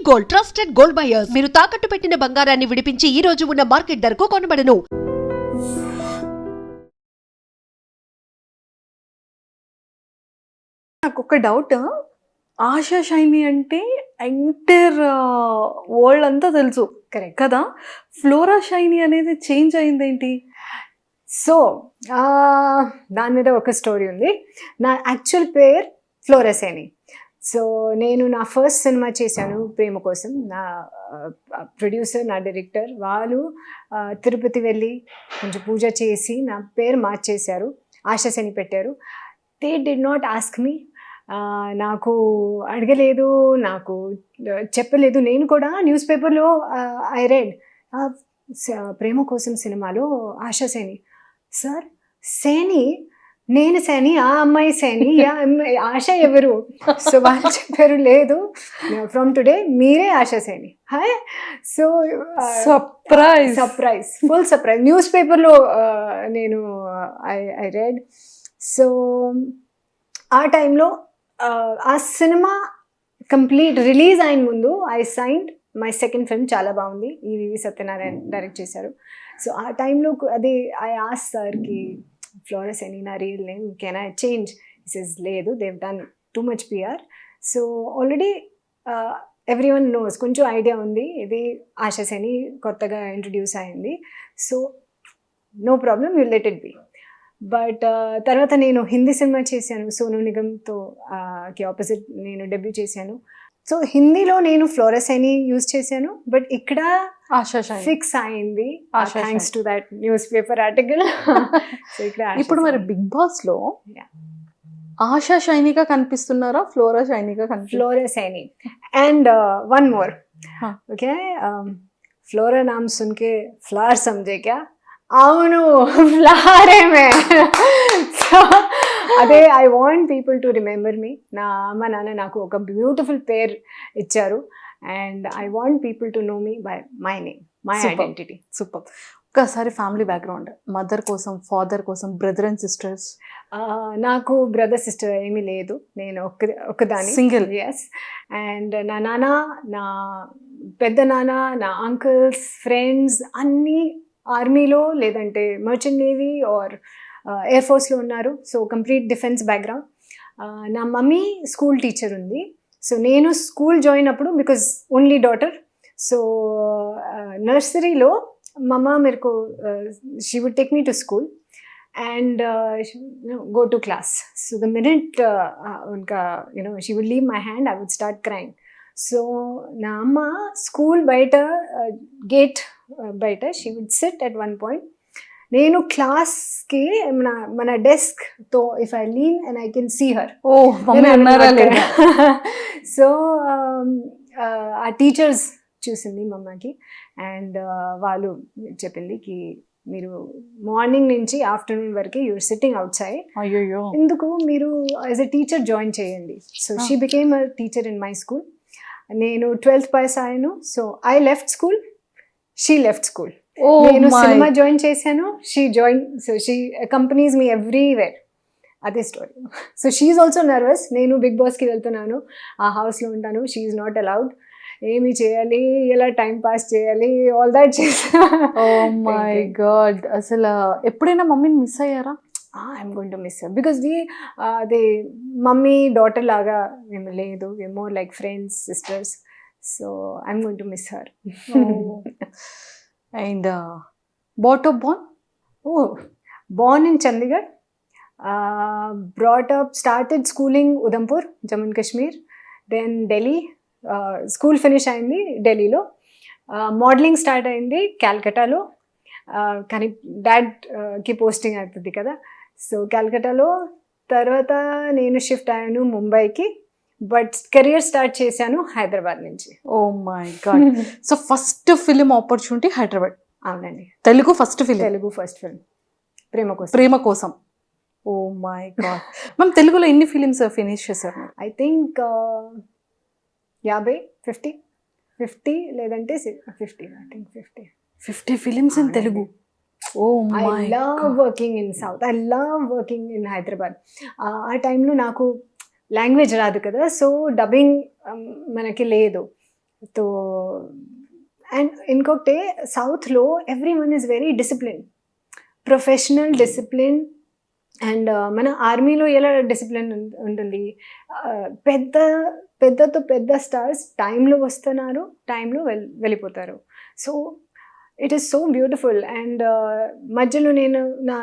Gold, trusted gold buyers. మీరు తాకట్టు పెట్టిన బంగారాన్ని విడిపించి ఈ రోజు ఉన్న మార్కెట్ ధరకు కొనబడను. నాకు ఒక డౌట్. ఆశా షైని అంటే ఎంటైర్ వరల్డ్ అంతా తెలుసు, కరెక్ట్ కదా? ఫ్లోరా షైని అనేది చేంజ్ అయిందేంటి? సో దాని మీద ఒక స్టోరీ ఉంది. నా యాక్చువల్ పేరు ఫ్లోరసేని. సో నేను నా ఫస్ట్ సినిమా చేశాను ప్రేమ కోసం. నా ప్రొడ్యూసర్, నా డైరెక్టర్ వాళ్ళు తిరుపతి వెళ్ళి కొంచెం పూజ చేసి నా పేరు మార్చేశారు, ఆశాసేని పెట్టారు. They did not ask me, నాకు అడగలేదు, నాకు చెప్పలేదు. నేను కూడా న్యూస్ పేపర్లో ఐ రెడ్ ప్రేమ కోసం సినిమాలో ఆశాసేని. సార్ సేని, నేను సేని, ఆ అమ్మాయి సేని, ఆశ ఎవరు? సో వాళ్ళు చెప్పారు, లేదు ఫ్రమ్ టుడే మీరే ఆశాసేని. Hi. So surprise, full surprise. News పేపర్లో నేను ఐ రెడ్. సో ఆ టైంలో ఆ సినిమా కంప్లీట్ రిలీజ్ అయిన ముందు I signed my second film. చాలా బాగుంది, ఈవి సత్యనారాయణ డైరెక్ట్ చేశారు. సో ఆ టైంలో అది ఐ ఆస్క్ సార్కి, ఫ్లోరసేని నా real name, can I change? He says లేదు, Dev done too much PR. So already everyone nose, కొంచెం ఐడియా ఉంది ఇది ఆశాసేని కొత్తగా ఇంట్రడ్యూస్ అయింది. So no problem, you let it be. But తర్వాత నేను హిందీ సినిమా చేశాను, సోనూ నిగమ్తో కి ఆపోజిట్ నేను డెబ్యూ చేశాను. సో హిందీలో నేను ఫ్లోరసేని యూజ్ చేశాను, బట్ ఇక్కడ ఫిక్స్ అయింది thanks to that news paper article. So ఇక్కడ ఇప్పుడు మరి బిగ్ బాస్ లో ASHA షైనిగా కనిపిస్తున్నారా, flora షైనిగా ఫ్లోరసేని? And one more, okay, flora NAM సున్కే flower సమझे क्या? అవును, ఫ్లవరే మే. సో అదే I want people to remember me. నా అమ్మ నాన్న నాకు ఒక బ్యూటిఫుల్ పేరు ఇచ్చారు, and I want people to know me by my name, my identity. Super. ఒకసారి ఫ్యామిలీ బ్యాక్గ్రౌండ్, మదర్ కోసం, ఫాదర్ కోసం, బ్రదర్ అండ్ సిస్టర్స్? నాకు బ్రదర్ సిస్టర్ ఏమీ లేదు, నేను ఒకదాని, సింగిల్. ఎస్. అండ్ నా నాన్న, నా పెద్ద నాన్న, నా అంకుల్స్, ఫ్రెండ్స్ అన్నీ ఆర్మీలో లేదంటే మర్చెంట్ నేవీ ఆర్ ఎయిర్ ఫోర్స్లో ఉన్నారు. So complete defence background. నా మమ్మీ స్కూల్ టీచర్ ఉంది. సో నేను స్కూల్ జాయిన్ అప్పుడు, బికాజ్ ఓన్లీ డాటర్, సో నర్సరీలో మమ్మ మేరకు she would take me to school and go to class. So the minute unka she would leave my hand, I would start crying. So na amma school baita gate baita she would sit at one point. Nenu class ki mana desk to if I lean and I can see her. Oh mummy annara lega. So our teachers చూసింది మమ్మకి, and వాళ్ళు చెప్పింది కి మీరు morning నుంచి afternoon వరకు your sitting out side, ఎందుకు మీరు as a teacher join చేయండి. So she became a teacher in my school. నేను 12th పాస్ అయ్యాను. So I left school, she left school. నేను సినిమా జాయిన్ చేశాను, she join. So she accompanies me everywhere. అదే story. So she is also nervous. నేను Bigg బాస్కి వెళ్తున్నాను, ఆ హౌస్లో ఉంటాను, షీ ఈజ్ నాట్ అలౌడ్. ఏమి చేయాలి, ఎలా టైం పాస్ చేయాలి, ఆల్ దాట్ చేసా. Oh my god. అసలు ఎప్పుడైనా మమ్మీని మిస్ అయ్యారా? I'm going to miss her, because అది మమ్మీ డాటర్ లాగా మేము లేదు, we more like friends, sisters. So I'm going to miss her. And but of born? Born in Chandigarh, brought up, started schooling Udhampur, Jammu and Kashmir, then Delhi. School finish అయింది ఢిల్లీలో. Modelling start అయింది క్యాల్కటాలో, కానీ డాడ్కి posting అవుతుంది కదా, so క్యాల్కటాలో. తర్వాత నేను shift అయ్యాను ముంబైకి, బట్ కెరియర్ స్టార్ట్ చేశాను హైదరాబాద్ నుంచి. Oh my god. So first film opportunity Hyderabad? అవునండి. తెలుగు ఫస్ట్ ఫిల్మ్ ప్రేమ కోసం. ఓ మై గాడ్. మ్యామ్ తెలుగులో ఎన్ని ఫిలిమ్స్ ఫినిష్ చేశారు? ఐ థింక్ 50 లేదంటే 50. I think 50 films in Telugu. Oh my God. I love working in South. I love working in Hyderabad. ఆ టైంలో నాకు language రాదు కదా, సో డబ్బింగ్ మనకి లేదు. తో అండ్ ఇంకొకటి సౌత్లో every one is very discipline, professional discipline. And మన ఆర్మీలో ఎలా డిసిప్లిన్ ఉంటుంది, పెద్ద స్టార్స్ టైంలో వస్తున్నారు, టైంలో వెళ్ళిపోతారు. So it is so beautiful. And మధ్యలో నేను నా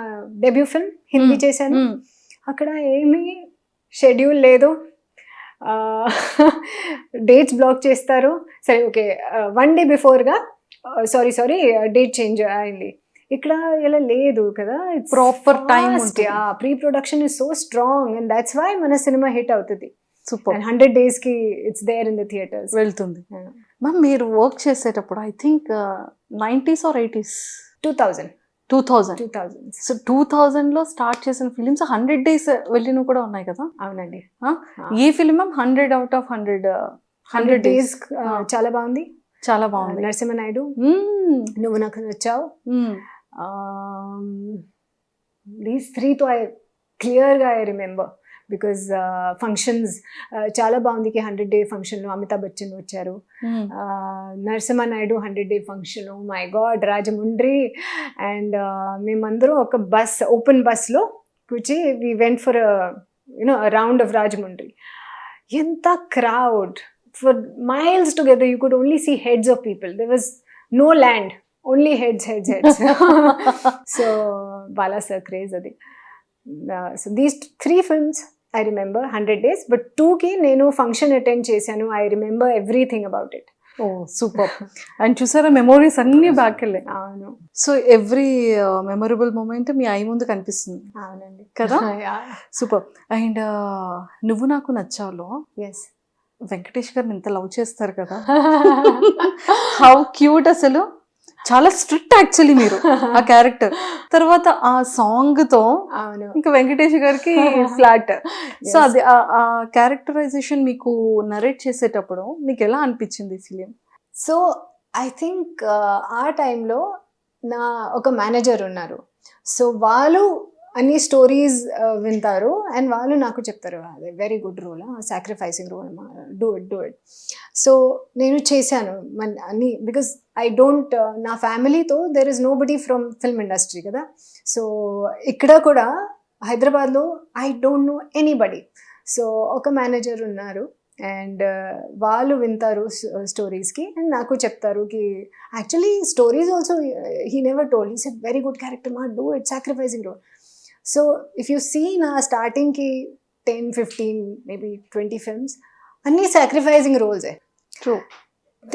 డెబ్యూ ఫిల్మ్ హిందీ చేశాను. అక్కడ ఏమీ షెడ్యూల్ లేదు, డేట్స్ బ్లాక్ చేస్తారు. సరే ఓకే, 1 day బిఫోర్గా సారీ డేట్ చేంజ్ అయింది. ఇక్కడ ఇలా లేదు కదా, Proper time ఉంటుంది. Pre production is so strong and that's why మన సినిమా హిట్ అవుతుంది. సూపర్ 100 days కి it's there in the theaters. వెళ్తుంది. మ్యామ్ మీరు వర్క్ చేసేటప్పుడు I think 90s or 80s? 2000. So 2000లో స్టార్ట్ చేసిన ఫిలిమ్స్ 100 days వెళ్ళినవి కూడా ఉన్నాయి కదా. అవునండి. ఏ film ma'am 100 out of 100 days చాలా బాగుంది. చాలా బాగుంది. నరసింహ నాయుడు, నువ్వు నాకు నచ్చావు. These 3 తో క్లియర్గా ఐ రిమెంబర్ బికాజ్ ఫంక్షన్స్ చాలా బాగుంది. 100 day ఫంక్షన్లో అమితాబ్ బచ్చన్ వచ్చారు. Narasimha Naidu 100 day function, my god, Rajahmundry. And మేమందరం ఒక బస్, ఓపెన్ బస్లో కూర్చి we went for round of Rajahmundry. ఎంత crowd, for miles together you could only see heads of people. There was no land, only heads. So Bala sir craze అది. So these 3 films I remember 100 days. But 2కి నేను function attend చేశాను. I remember everything about it. Oh super. And చూసారా memories అన్ని back వెళ్ళాయి. అవును. So every memorable moment మీ eye ముందు కనిపిస్తుంది. అవునండి కదా. సూపర్. అండ్ నువ్వు నాకు నచ్చాలో ఎస్, వెంకటేష్ గారిని ఇంత లవ్ చేస్తారు కదా, హౌ క్యూట్. అసలు చాలా స్ట్రిక్ట్ యాక్చువల్లీ మీరు ఆ క్యారెక్టర్. తర్వాత ఆ సాంగ్ తో అవును, ఇంకా వెంకటేష్ గారికి ఫ్లాట్. సో అది ఆ క్యారెక్టరైజేషన్ మీకు నరేట్ చేసేటప్పుడు మీకు ఎలా అనిపించింది ఫిలిం? సో ఐ థింక్ ఆ టైంలో నా ఒక మేనేజర్ ఉన్నారు. సో వాళ్ళు అన్ని స్టోరీస్ వింటారు అండ్ వాళ్ళు నాకు చెప్తారు, అదే very good role, sacrificing role, do it. So నేను చేశాను అన్ని, బికాజ్ ఐ డోంట్, నా ఫ్యామిలీతో there is nobody from film industry కదా. సో ఇక్కడ కూడా హైదరాబాద్లో I don't know anybody. So ఒక మేనేజర్ ఉన్నారు అండ్ వాళ్ళు వింటారు స్టోరీస్కి అండ్ నాకు చెప్తారు కి actually stories also he never told, he said very good character మా, do it, sacrificing role. So if you see నా స్టార్టింగ్కి 10, 15, maybe 20 films అన్నీ సాక్రిఫైసింగ్ రోల్సే. ట్రూ.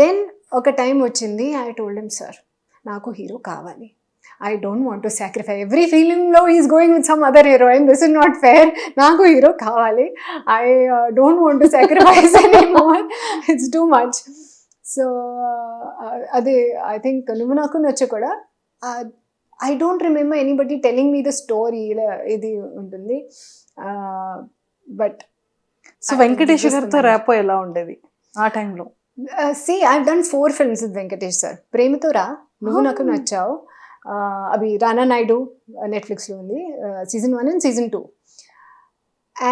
దెన్ ఒక టైం వచ్చింది, ఐ టోల్డ్ హిమ్ సార్ నాకు హీరో కావాలి, I don't want to sacrifice, every ఫిలింలో he's going with some other heroine, this is not fair, నాకు hero కావాలి, I don't want to sacrifice anymore, it's too much. So అది I think నువ్వు నాకు నచ్చు కూడా I don't remember anybody telling me the story, ఇలా ఇది ఉంటుంది. బట్ సో వెంకటేష్ గారితో ర్యాపో ఎలా ఉండేది ఆ టైంలో? See, I've done 4 films with Venkatesh sir. ప్రేమతో రా, నువ్వు నాకు నచ్చావు, అవి రానా నాయుడు నెట్ఫ్లిక్స్లో ఉంది, season 1 and season 2.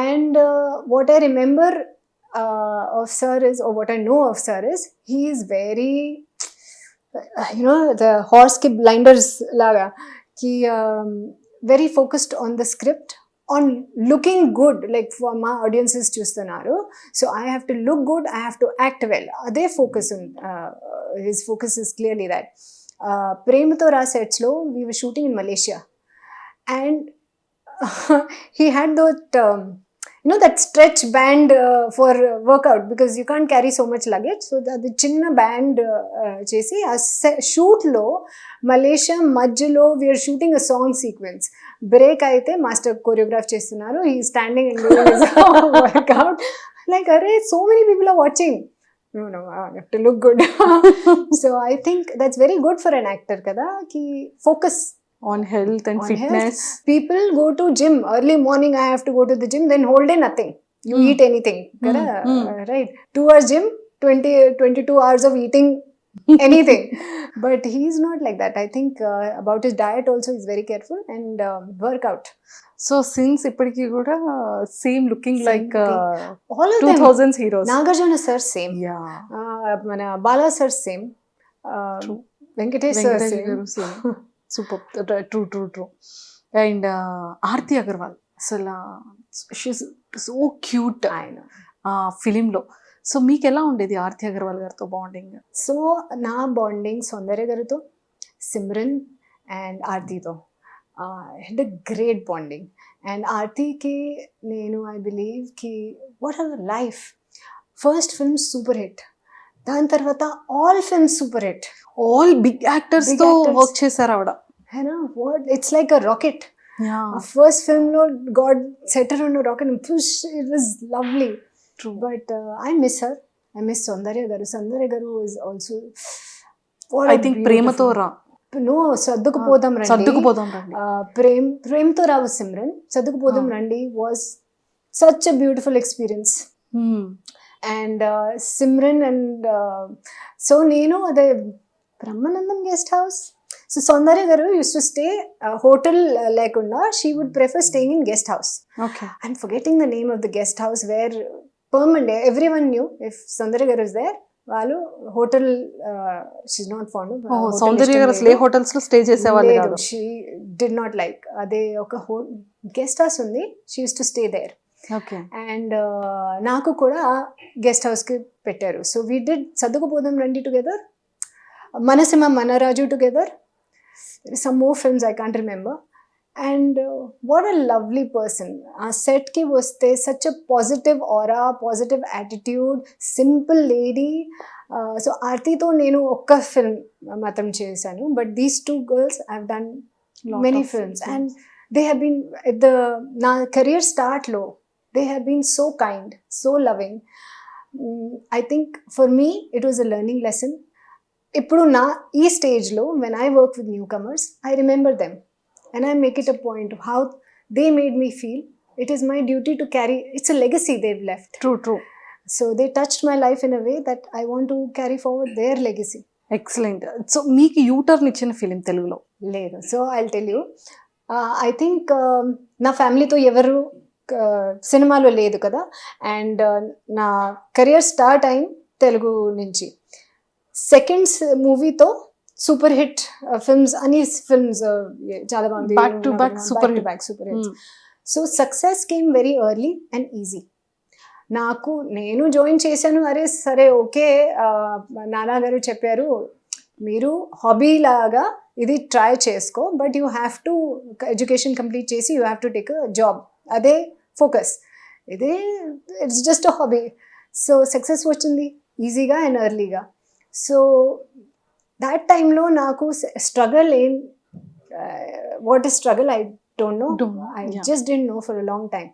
And what I remember of sir is, or what I know of sir is, he is very, the horse ki blinders laga, ki very focused on the script, on looking good, like for my audiences చూస్తున్నారు, so I have to look good, I have to act well, అదే focus on, his focus is clearly that. ప్రేమతో రా sets లో we were shooting in Malaysia and he had that that stretch band for workout, because you can't carry so much luggage, so the chinna band chesi a shoot lo Malaysia మధ్యలో we are shooting a song sequence, break అయితే master choreograph చేస్తున్నారు, he is standing and doing his workout, like array so many people are watching, no I have to look good. So I think that's very good for an actor kada, ki focus on health and on fitness. health. People go to gym early morning, I have to go to the gym, then whole day nothing, you eat anything, right? 2 hours gym, 22 hours of eating anything. But he's not like that. I think about his diet also he's very careful, and workout. So since ఇప్పటికి కూడా same looking Same like All of them. 2000s heroes. Nagarjuna sir same. Yeah, మన Bala sir same. True. Venkatesh sir Venkatesh same. గారు same. Super, true. And Aarti Agarwal అసలు she's so cute ఆయన. ఫిలింలో. So మీకు ఎలా ఉండేది ఆర్తి అగర్వాల్ గారితో బాండింగ్? సో నా బాండింగ్ సౌందర్య గారితో, సిమ్రన్ అండ్ ఆర్తితో had a great bonding. And ఆర్తికి నేను ఐ బిలీవ్ కి what are life first film super hit, దాని తర్వాత all films super hit. All big actors Big తో actors. వర్క్ చేశారు ఆవిడ. What it's like a rocket. ఆ ఫస్ట్ ఫిల్మ్ లో god setter on rocket push, it was lovely. True. But I miss her. I miss సౌందర్య గారు. సౌందర్య గారు is also I think ప్రేమతో రా, no సర్దుకుపోదాం రండి. సర్దుకుపోదాం రండి. ప్రేమతో రావు Simran, Sardukupodam Randi was such a beautiful experience. And Simran and so నేను అదే Brahmanandam guest house. So Soundarya గారు యూస్ టు స్టే హోటల్ లేకుండా she would prefer staying in guest house. Okay. I'm forgetting the name of the guest house where permanent everyone knew if Sandhya Garu is there. వాళ్ళు hotel she's not fond of. Soundarya garu అసలు ఏ hotels లో stay చేసేవాళ్ళు కాదు. She did not like. అదే ఒక guest house ఉంది, she used to stay there. Okay. And నాకు కూడా గెస్ట్ హౌస్కి పెట్టారు. సో వీ డిడ్ సర్దుకుపోదాం రండి టుగెదర్, మనసీమ మనరాజు together, some more films I can't remember. And what a lovely person. ఆ సెట్కి వస్తే such a positive aura, positive attitude, simple lady. So ఆర్తితో నేను ఒక్క ఫిల్మ్ మాత్రం చేశాను, but these two girls I have done many films. And they have been at the నా career స్టార్ట్లో they have been so kind, so loving. I think for me it was a learning lesson. ఇప్పుడు నా ఈ స్టేజ్లో when I work with new comers I remember them and I make it a point of how they made me feel. It is my duty to carry. It's a legacy they've left. True. So they touched my life in a way that I want to carry forward their legacy. Excellent. So మీకు U turn ఇచ్చిన film తెలుగులో? లేదు. So I'll tell you. I think నా ఫ్యామిలీతో ఎవరు సినిమాలో లేదు కదా. అండ్ నా కెరియర్ స్టార్ట్ అయింది తెలుగు నుంచి. సెకండ్ మూవీతో సూపర్ హిట్ ఫిల్మ్స్, అని ఫిల్మ్స్ చాలా బాగుంది, Back to back super hit. Super hits. So success came very early and easy. నాకు నేను జాయిన్ చేశాను, అరే సరే ఓకే నానా గారు చెప్పారు మీరు హాబీ లాగా ఇది ట్రై చేసుకో, but you have to education complete చేసి you have to take a job, అదే ఫోకస్, ఇదే it's just a hobby. So success వచ్చింది ఈజీగా అండ్ ఎర్లీగా. సో that time లో నాకు స్ట్రగల్ ఏం, what is struggle I don't know. I just don't know for a long time.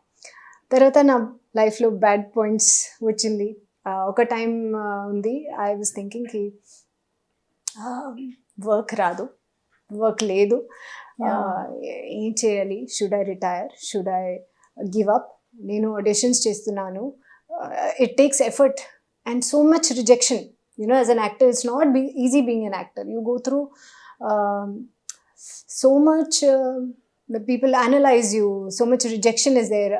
తర్వాత నా లైఫ్లో బ్యాడ్ పాయింట్స్ వచ్చింది. ఒక టైం ఉంది ఐ వాజ్ థింకింగ్ కి వర్క్ రాదు, వర్క్ లేదు, ఏం చేయాలి, should I retire, should I give up. నేను ఆడిషన్స్ చేస్తున్నాను, it takes effort and so much rejection. You know, as an actor, it's not easy being an actor. You go through so much, the people analyze you, so much rejection is there.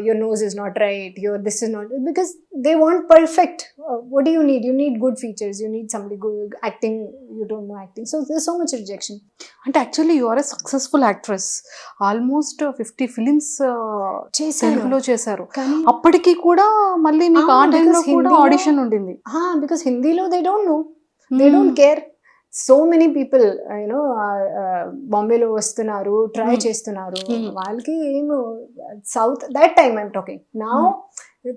Your nose is not right, this is not, because they want perfect. What do you need? You need good features, you need somebody good acting, you don't know acting. So there's so much rejection. అంటే actually you are a successful actress. Almost 50 films తెలుగులో చేశారు. అప్పటికి కూడా మళ్ళీ మీకు ఆ టైంలో కూడా ఆడిషన్ ఉండింది. బికాస్ హిందీలో they don't know, they don't care. So many people you know బాంబేలో వస్తున్నారు, ట్రై చేస్తున్నారు, వాళ్ళకి ఏమో south that time I'm talking. Now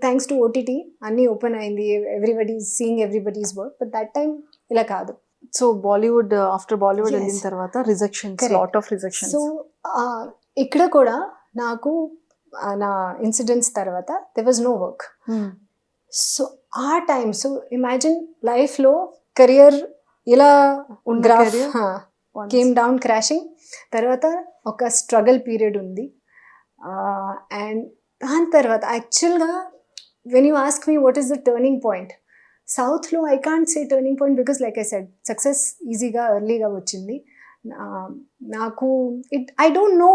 thanks to OTT అన్నీ ఓపెన్ అయింది, everybody seeing everybody's work, but that time ఇలా కాదు. సో బాలీవుడ్, ఆఫ్టర్ బాలీవుడ్ వెళ్ళిన తర్వాత rejections, lot of rejections. So ఇక్కడ కూడా నాకు నా ఇన్సిడెంట్స్ తర్వాత there was no work. So ఆ టైం, సో ఇమాజిన్ లైఫ్లో కెరియర్ ఇలా గ్రాఫ్ కేమ్ డౌన్ క్రాషింగ్. తర్వాత ఒక స్ట్రగల్ పీరియడ్ ఉంది. అండ్ దాని తర్వాత యాక్చువల్గా when you ask me what is the turning point, సౌత్లో I can't say turning point because like I said success ఈజీగా ఎర్లీగా వచ్చింది. నాకు ఐ డోంట్ నో,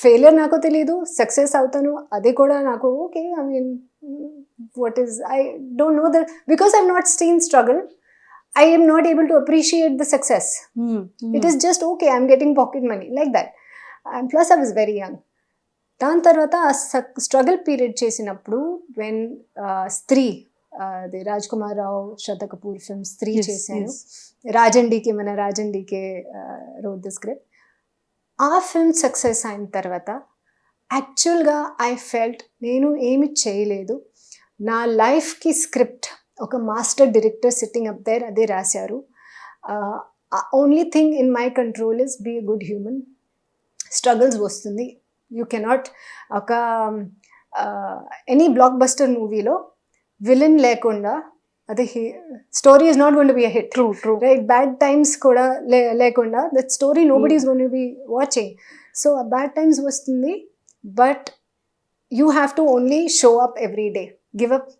ఫెయిలియర్ నాకు తెలీదు, సక్సెస్ అవుతాను అది కూడా నాకు okay. I mean what is, I don't know that because I've not seen struggle, I am not able to appreciate the success. It is just okay, I'm getting pocket money like that, and plus I was very young. దాని తర్వాత struggle period చేసినప్పుడు when స్త్రీ, అది రాజ్ కుమార్ రావు శ్రద్ధ Kapoor film స్త్రీ చేశాను. మన రాజండికే road the script. ఆ film success అయిన తర్వాత యాక్చువల్గా ఐ ఫెల్ట్ నేను ఏమి చేయలేదు, నా లైఫ్కి స్క్రిప్ట్ ఒక master director sitting up there అదే రాశారు. Only thing in my control is be a good human. Struggles వస్తుంది, యూ కెనాట్ ఒక ఎనీ బ్లాక్ బస్టర్ మూవీలో విలన్ లేకుండా అదే story is not going to be a hit. True right, bad times కూడా లేకుండా that story nobody is going to be watching. So ఆ bad times వస్తుంది, but you have to only show up every day. Give up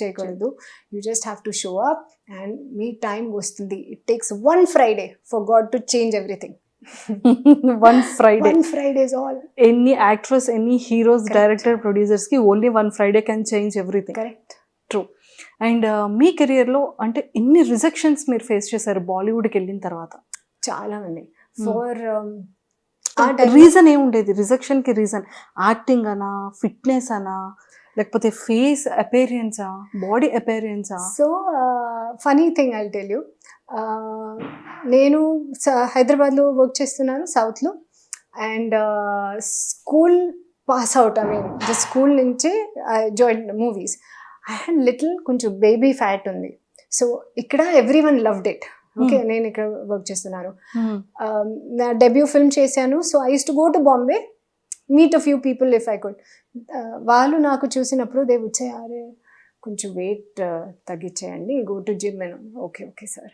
చేయకూడదు. You just have to show up and మీ time వస్తుంది. It takes 1 Friday for god to change everything. One Friday is all. Any actress, any heroes, director, producers ki only one Friday can change everything. Correct. True. And me career లో అంటే ఎన్ని rejections మీరు face చేశారు బాలీవుడ్కి వెళ్ళిన తర్వాత? చాలా ఉన్నాయి. For reason ఏముండేది రిజెక్షన్ కి? రీజన్ యాక్టింగ్ అనా, ఫిట్నెస్ అనా, లేకపోతే ఫేస్ అపేరియన్సా, బాడీ అపేరియన్సా? So funny thing I tell you, నేను హైదరాబాద్లో వర్క్ చేస్తున్నాను సౌత్లో, and school pass out, I mean the school నుంచి I join movies. I had little కొంచెం బేబీ ఫ్యాట్ ఉంది. సో ఇక్కడ everyone loved it. Okay, నేను ఇక్కడ వర్క్ చేస్తున్నాను, నా డెబ్యూ ఫిల్మ్ చేశాను. So I used to go to Bombay, meet a few people if I could. వాళ్ళు నాకు చూసినప్పుడు దే వుడ్ సే, అరే కొంచెం వెయిట్ తగ్గించేయండి, గో టు జిమ్. అని ఓకే ఓకే సార్.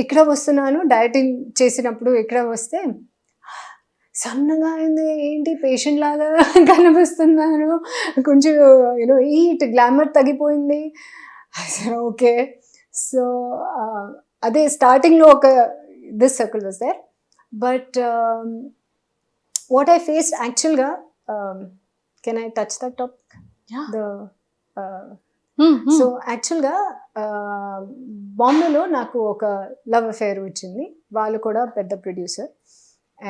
ఇక్కడ వస్తున్నాను డైటింగ్ చేసినప్పుడు, ఇక్కడ వస్తే సన్నగా అయింది, ఏంటి పేషెంట్ లాగా కనిపిస్తున్నాను, కొంచెం యూనో ఈట్ గ్లామర్ తగ్గిపోయింది. ఓకే, సో అదే స్టార్టింగ్లో ఒక this circle was there. But what I faced యాక్చువల్గా, can I touch that topic? So యాక్చువల్గా బాంబేలో నాకు ఒక లవ్ అఫేర్ వచ్చింది. వాళ్ళు కూడా పెద్ద ప్రొడ్యూసర్.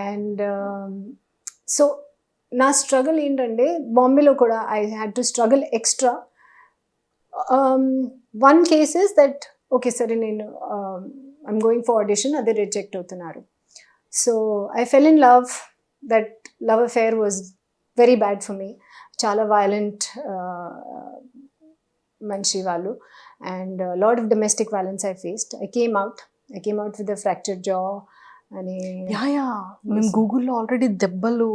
అండ్ సో నా స్ట్రగుల్ ఏంటంటే బాంబేలో కూడా I had to struggle extra. One case is that okay సరే నేను ఐఎమ్ గోయింగ్ ఫర్ ఆడిషన్, అదే రిజెక్ట్ అవుతున్నారు. So I fell in love. That love affair was very bad for me. చాలా violent మనిషి వాళ్ళు, and lot of domestic violence I faced. I came out with the fractured జా అని. మేము గూగుల్లో already దెబ్బలు,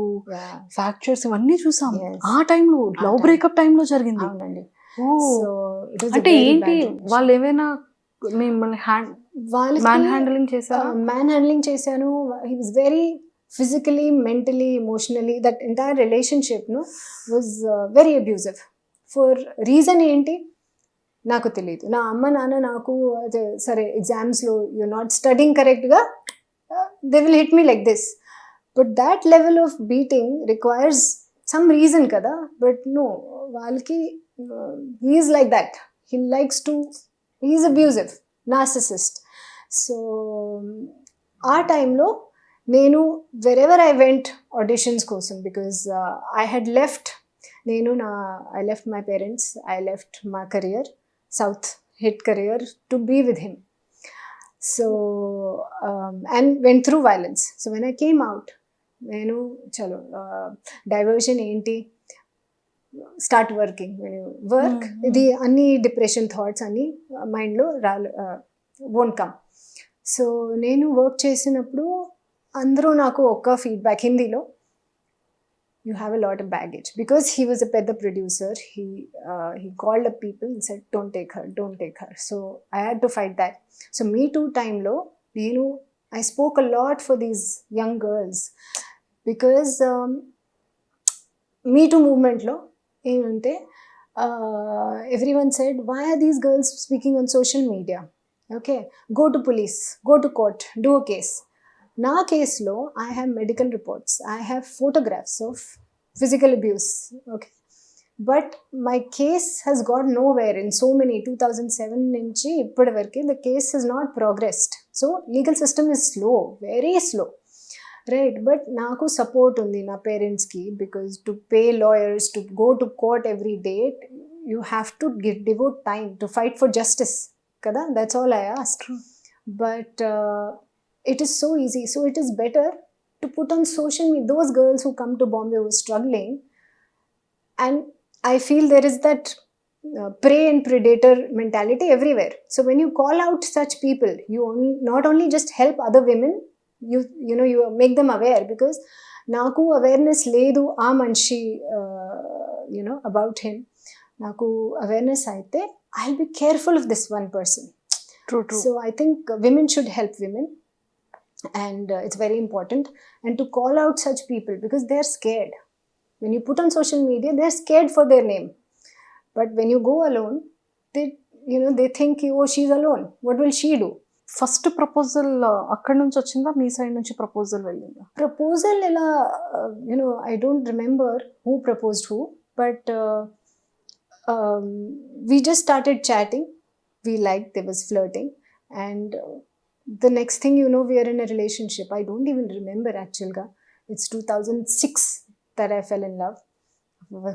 ఫ్రాక్చర్స్ ఇవన్నీ చూసాం. ఆ టైంలో లవ్ బ్రేకప్ టైంలో జరిగింది. అవునండి. సో అంటే ఏంటి, వాళ్ళు ఏమైనా మిమ్మల్ని మ్యాన్ హ్యాండ్లింగ్ చేశారు? మ్యాన్ హ్యాండ్లింగ్ చేశాను. He was very physically, mentally, emotionally, that entire relationship was very abusive. For reason ఏంటి నాకు తెలియదు. నా అమ్మ నాన్న నాకు సరే ఎగ్జామ్స్లో you're not studying కరెక్ట్గా, they will hit me like this. But that level of beating requires some reason కదా. But no, వాళ్ళకి he is like that. He is abusive, narcissist. So ఆ టైంలో నేను wherever I went auditions కోసం, because I had left my parents, I left my career, South hit career, to be with him. So and went through violence. So when I came out, నేను చలో diversion ఏంటి, start working. when you work, ఇది అన్ని depression thoughts అన్ని మైండ్లో won't come. So నేను work చేసినప్పుడు అందరూ నాకు ఒక ఫీడ్బ్యాక్ హిందీలో, you have a lot of baggage, because he was a పెద్ద producer. He called up people and said don't take her. So I had to fight that. So me too టైంలో నేను I spoke a lot for these young girls, because me too మూవ్మెంట్లో ఏమంటే everyone said, why are these girls speaking on social media? Okay, go to police, go to court, do a case. Na case lo, I have medical reports, I have photographs of physical abuse. Okay, but my case has got nowhere in so many 2007 nunchi ippadi varke the case has not progressed. So legal system is slow, very slow, right? But నాకు support ఉంది నా పేరెంట్స్కి, because to pay lawyers, to go to court every day, you have to devote time to fight for justice కదా. That's all I ask. బట్ it is so easy. So it is better to put on social media. Those girls who come to Bombay who are struggling, and I feel there is that prey and predator mentality everywhere. So when you call out such people, you not only just help other women, you know, you make them aware, because naku awareness ledu aa manshi, you know, about him. Naku awareness aithe I'll be careful of this one person. True. So I think women should help women, and it's very important. And to call out such people, because they're scared. When you put on social media, they're scared for their name. But when you go alone, they think, oh, she's alone, what will she do? First proposal అక్కడి నుంచి వచ్చిందా, మీ side నుంచి proposal వెళ్ళిందా? Proposal ela, I don't remember who proposed who, but we just started chatting. We liked, there was flirting, and the next thing you know, we are in a relationship. I don't even remember actually. It's 2006 that I fell in love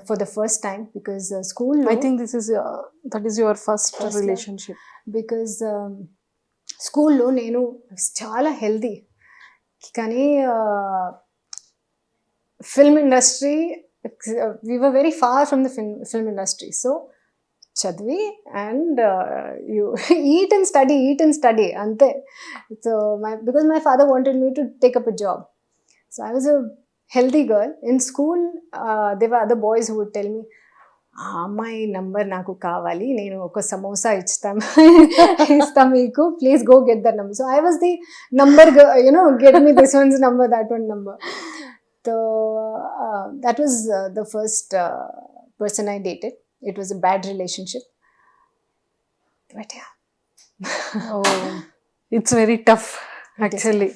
for the first time, because school I think that is your first relationship. because స్కూల్లో నేను చాలా healthy, కానీ film industry, we were very far from the film industry. So చదివి and you eat and study అంతే. So because my father wanted me to take up a job. So I was a healthy girl. In school, there were other boys who would tell me, అమ్మాయి number నాకు కావాలి, నేను ఒక సమోసా ఇస్తా మీకు, please go get that number. So I was the number, get me this once number, that one number. So that was the first person I dated. It was a bad relationship, but yeah. It's very tough actually.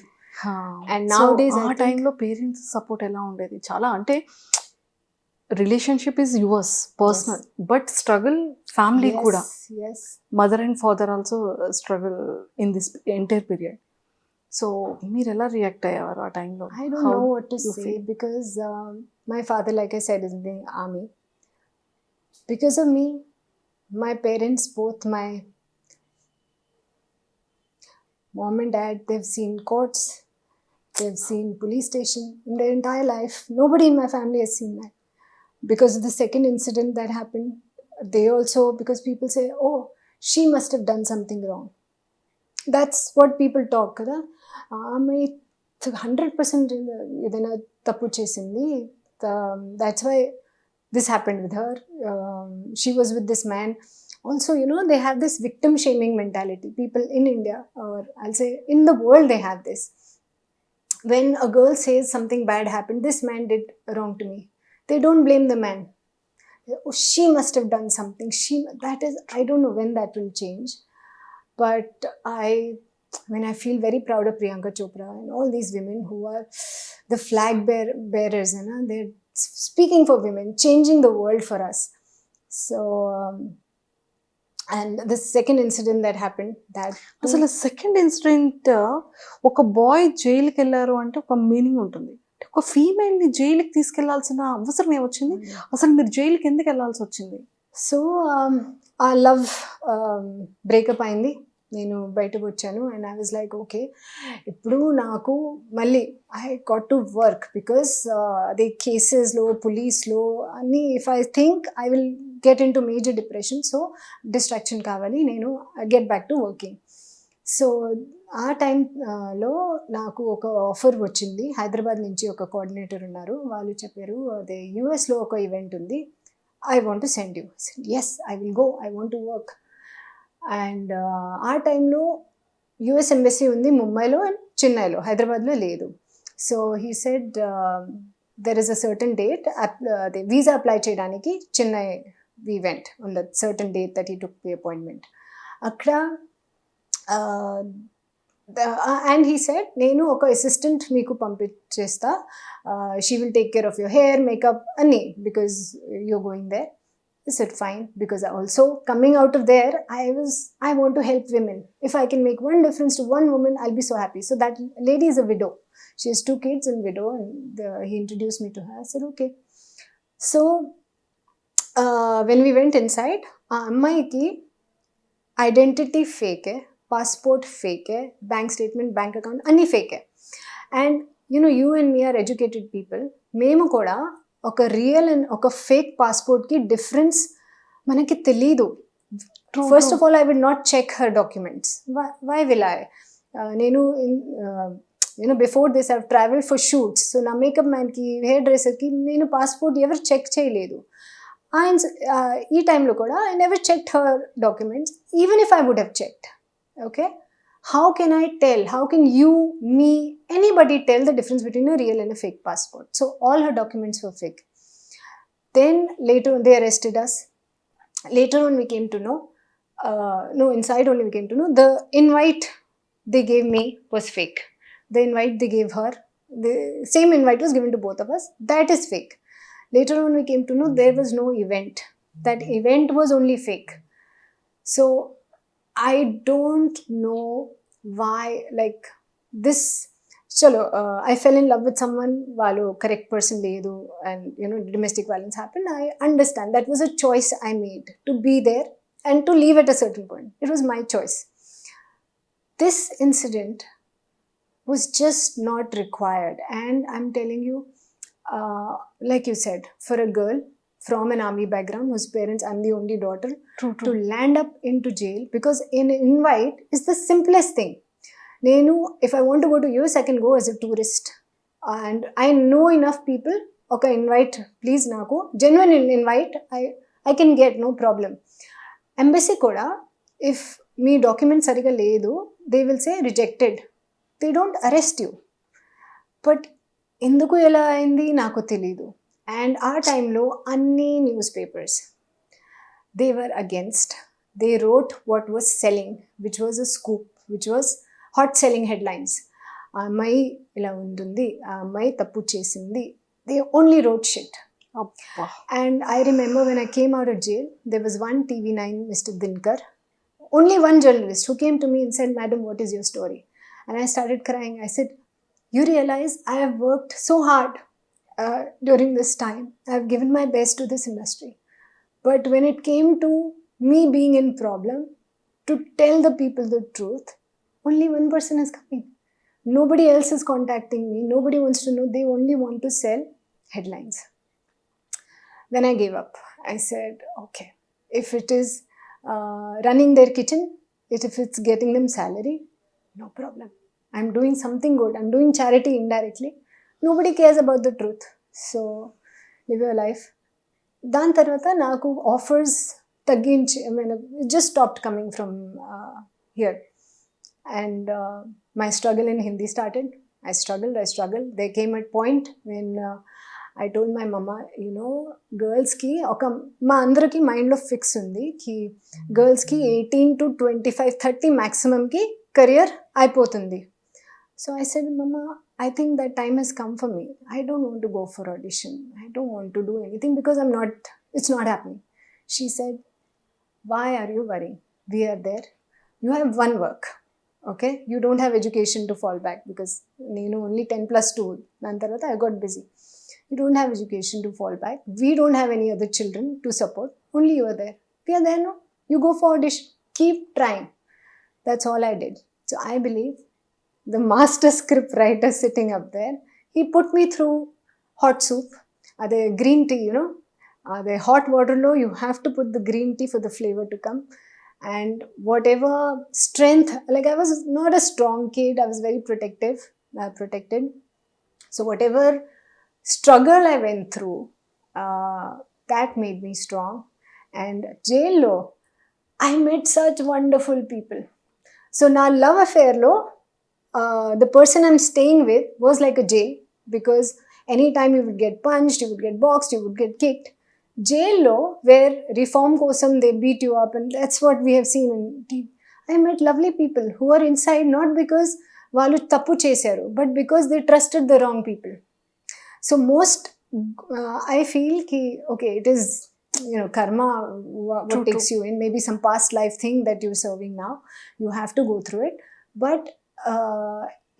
And nowadays ఆ టైంలో parents support ఎలా ఉండేది? చాలా అంటే relationship is yours personal, but struggle family కూడా. Yes. Mother and father also struggle in this entire period. So మీరు ఎలా react అయ్యేవారు ఆ టైంలో? I don't know what to say, because my father, like I said, is in the army. Because of me, my parents, both my mom and dad, they've seen courts, they've seen police station in their entire life. Nobody in my family has seen that. Because of the second incident that happened, they also, because people say, oh, she must have done something wrong. That's what people talk, kada. Amai 100% ఏదైనా తప్పు చేసింది, that's why this happened with her. She was with this man. Also, they have this victim shaming mentality. People in India, or I'll say in the world, they have this. When a girl says something bad happened, this man did wrong to me, they don't blame the man. Oh, she must have done something. I don't know when that will change. But I feel very proud of Priyanka Chopra and all these women who are the flag bearers, they're speaking for women, changing the world for us. So, and the second incident that happened, that అసలు second incident, ఒక bye జైలుకి వెళ్ళారు అంటే ఒక meaning ఉంటుంది. ఒక ఫీమేల్ని జైలుకి తీసుకెళ్లాల్సిన అవసరం ఏమొచ్చింది? అసలు మీరు జైలుకి ఎందుకు వెళ్ళాల్సి వచ్చింది? సో ఆ లవ్ బ్రేకప్ అయింది, నేను బయటకు వచ్చాను, and I was like okay, ఇప్పుడు నాకు మళ్ళీ I got to work, because అదే కేసెస్లో, పోలీస్లో అన్నీ, if I think I will get in to major depression. So distraction కావాలి, నేను get back to working. So ఆ టైంలో నాకు ఒక ఆఫర్ వచ్చింది, హైదరాబాద్ నుంచి ఒక కోఆర్డినేటర్ ఉన్నారు, వాళ్ళు చెప్పారు అదే యూఎస్లో ఒక ఈవెంట్ ఉంది, I want to send you. Yes, I will go, I want to work. And ఆ టైంలో యుఎస్ ఎంబసీ ఉంది ముంబైలో అండ్ చెన్నైలో, హైదరాబాద్లో లేదు. So he said there is a certain date, అదే వీసా అప్లై చేయడానికి Chennai we went on that certain date that he took the appointment. Akkada and he said, నేను ఒక అసిస్టెంట్ మీకు పంపించేస్తా, she will take care of your hair, makeup అన్ని, because you're going there. I said fine, because also coming out of there, I want to help women. If I can make one difference to one woman, I'll be so happy. So that lady is a widow. She has 2 kids and widow, and he introduced me to her. I said okay. So when we went inside, ఆ అమ్మాయికి identity ఫేకే, passport ఫేకే, bank statement, bank account అన్నీ ఫేకే. And you and me are educated people. మేము కూడా ఒక real and ఒక ఫేక్ పాస్పోర్ట్కి డిఫరెన్స్ మనకి తెలీదు. First of all, I will not check her documents. Why will I? నేను before this I travel for shoots. So నా మేకప్ మ్యాన్కి, హెయిర్ డ్రెస్సర్కి నేను పాస్పోర్ట్ ఎవరు చెక్ చేయలేదు. ఈ టైంలో కూడా I never checked her documents, even if I would have checked. Okay, how can I tell? How can you, me, anybody tell the difference between a real and a fake passport? So all her documents were fake. Then later on, they arrested us. Later on, we came to know, inside only we came to know, the invite they gave me was fake. The invite they gave her, the same invite was given to both of us. That is fake. Later on, we came to know there was no event. That event was only fake. So I don't know why, like this. Chalo, I fell in love with someone, valu correct person ledu, and domestic violence happened. I understand that was a choice I made to be there and to leave at a certain point. It was my choice. This incident was just not required, and I'm telling you, like you said, for a girl from an army background whose parents, I'm the only daughter, to land up into jail because an invite is the simplest thing. If I want to go to US, I can go as a tourist, and I know enough people. Okay, invite please naku, genuine invite I can get, no problem. Embassy koda, if me document sariga ledu, they will say rejected. They don't arrest you. But enduku ela ayindi naku telidu. And our time lo anni newspapers, they were against. They wrote what was selling, which was a scoop, which was hot selling headlines. Mai ila undundi, mai tappu chesindi. They only wrote shit. And I remember when I came out of jail, there was one TV9 Mr. Dinkar, only one journalist, who came to me and said, "Madam, what is your story?" And I started crying. I said, "You realize I have worked so hard during this time. I have given my best to this industry. But when it came to me being in problem, to tell the people the truth, only one person is coming. Nobody else is contacting me. Nobody wants to know. They only want to sell headlines." Then I gave up. I said, okay, if it is running their kitchen, if it's getting them salary, no problem. I'm doing something good. I'm doing charity indirectly. Nobody cares about the truth. So live your life. దాని తర్వాత నాకు offers తగ్గించి, I mean, it just stopped coming from here. And my struggle in Hindi started. I struggled. There came a point when I told my mama, girls-ki, మా అందరికి మైండ్లో fix ఉంది కి గర్ల్స్కి 18 to 25, 30 maximumకి కెరియర్ అయిపోతుంది. So I said, "Mama, I think that time has come for me. I don't want to go for audition. I don't want to do anything because it's not happening." She said, "Why are you worrying? We are there. You have one work, okay? You don't have education to fall back because only 10+2. Nantarata I got busy. You don't have education to fall back. We don't have any other children to support. Only you are there. We are there now. You go for audition. Keep trying." That's all I did. So I believe the master script writer sitting up there, he put me through hot soup. The green tea, the hot water low, you have to put the green tea for the flavor to come. And whatever strength, like I was not a strong kid, I was very protected. So whatever struggle I went through, that made me strong. And jail lo, I met such wonderful people. So na love affair lo, the person I'm staying with was like a jail, because anytime you would get punched, you would get boxed, you would get kicked. jail where reform kosam they beat you up, and that's what we have seen in TV. I met lovely people who are inside not because వాళ్ళు తప్పు చేశారు, but because they trusted the wrong people. So most I feel ki okay, it is, you know, karma what True, takes you in, maybe some past life thing that you're serving now, you have to go through it. But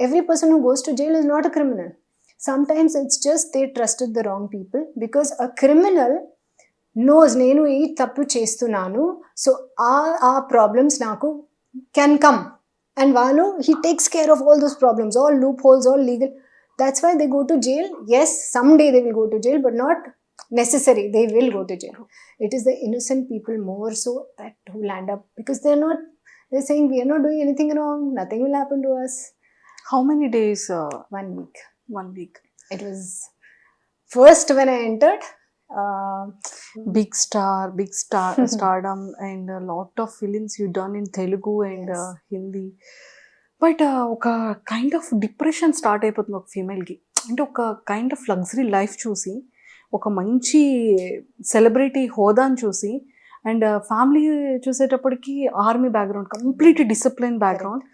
every person who goes to jail is not a criminal. Sometimes it's just they trusted the wrong people, because a criminal knows నేను ఈ తప్పు చేస్తున్నాను, so ఆ problems నాకు can come, and వాళ్ళు he takes care of all those problems, all loopholes, all legal. That's why they go to jail. Yes, someday they will go to jail, but not necessary they will go to jail. It is the innocent people more so that who land up, because they're saying we are not doing anything wrong, nothing will happen to us. How many days? 1 week. 1 week. It was first when I entered. Big stardom, and a lot of films you done in Telugu and Yes. Hindi. But ఒక kind of depression start అయిపోతుంది ఒక ఫీమేల్కి. అంటే ఒక kind of luxury life చూసి, ఒక మంచి celebrity హోదాని చూసి, and family చూసేటప్పటికి army background, complete discipline background.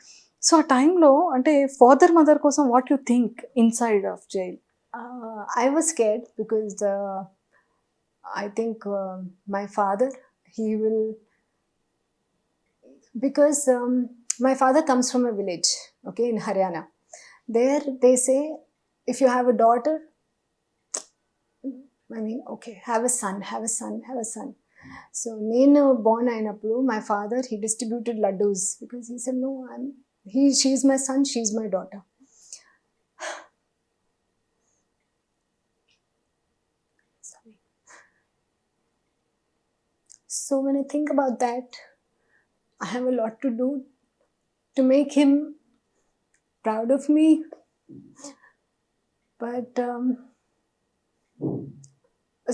So ఆ టైంలో అంటే ఫాదర్ మదర్ కోసం what you think inside of jail? I was scared because I think my father, he will, because my father comes from a village, okay, in Haryana. There they say if you have a daughter, I mean, okay, have a son. So nenu born ainappudu my father, he distributed laddus, because he said no, she's my son, she's my daughter. Sorry. So when I think about that, I have a lot to do to make him proud of me. But